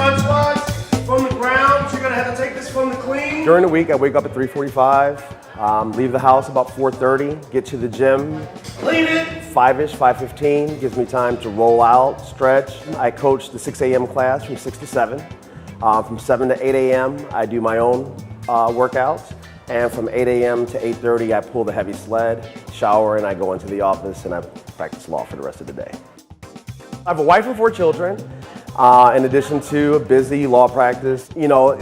front squats from the ground. So you're gonna have to take this from the clean. During the week, I wake up at 3:45, leave the house about 4:30, get to the gym. Clean it. 5-ish, 5:15, gives me time to roll out, stretch. I coach the 6 a.m. class from 6 to 7. From 7 to 8 a.m., I do my own workouts. And from 8 a.m. to 8:30, I pull the heavy sled, shower, and I go into the office and I practice law for the rest of the day. I have a wife and 4 children, in addition to a busy law practice. You know,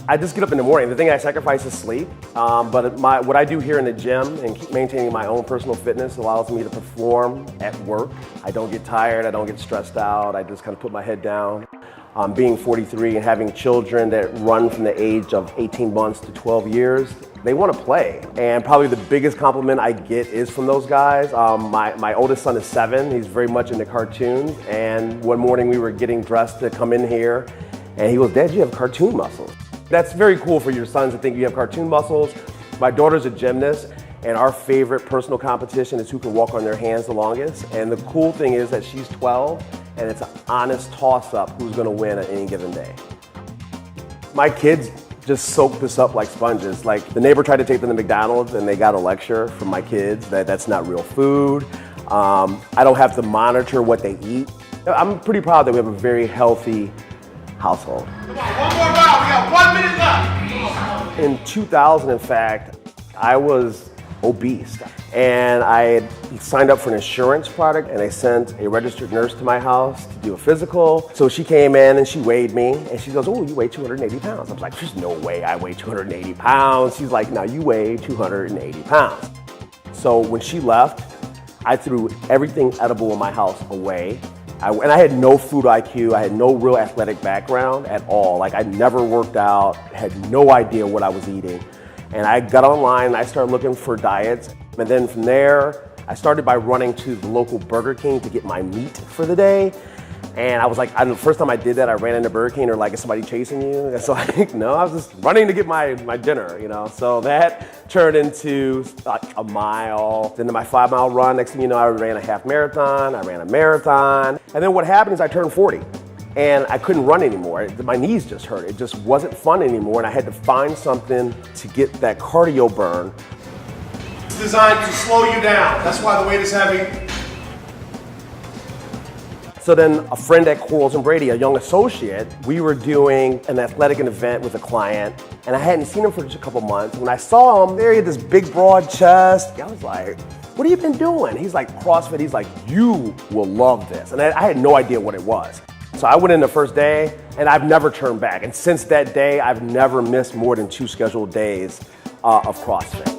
I just get up in the morning. The thing I sacrifice is sleep, but what I do here in the gym and keep maintaining my own personal fitness allows me to perform at work. I don't get tired, I don't get stressed out, I just kind of put my head down. Being 43 and having children that run from the age of 18 months to 12 years, they want to play. And probably the biggest compliment I get is from those guys. My oldest son is 7, he's very much into cartoons, and one morning we were getting dressed to come in here, and he goes, "Dad, you have cartoon muscles." That's very cool for your sons to think you have cartoon muscles. My daughter's a gymnast, and our favorite personal competition is who can walk on their hands the longest. And the cool thing is that she's 12, and it's an honest toss-up who's gonna win at any given day. My kids just soak this up like sponges. Like, the neighbor tried to take them to McDonald's, and they got a lecture from my kids that that's not real food. I don't have to monitor what they eat. I'm pretty proud that we have a very healthy household. Come on, one more round. We got 1 minute left. In 2000, in fact, I was obese, and I had signed up for an insurance product, and I sent a registered nurse to my house to do a physical. So she came in and she weighed me, and she goes, "Oh, you weigh 280 pounds." I was like, "There's no way I weigh 280 pounds. She's like, "No, you weigh 280 pounds." So when she left, I threw everything edible in my house away. And I had no food IQ, I had no real athletic background at all. Like, I never worked out, had no idea what I was eating. And I got online and I started looking for diets. And then from there, I started by running to the local Burger King to get my meat for the day. And I was like, the first time I did that, I ran into Burger King, or like, "Is somebody chasing you?" And so no, I was just running to get my dinner, you know? So that turned into like a mile, then to my 5-mile run. Next thing you know, I ran a half marathon, I ran a marathon. And then what happened is I turned 40 and I couldn't run anymore. My knees just hurt. It just wasn't fun anymore. And I had to find something to get that cardio burn. It's designed to slow you down. That's why the weight is heavy. So then a friend at Corals and Brady, a young associate, we were doing an athletic event with a client, and I hadn't seen him for just a couple months. When I saw him, there he had this big, broad chest. I was like, "What have you been doing?" He's like, "CrossFit." He's like, "You will love this." And I had no idea what it was. So I went in the first day, and I've never turned back. And since that day, I've never missed more than 2 scheduled days of CrossFit.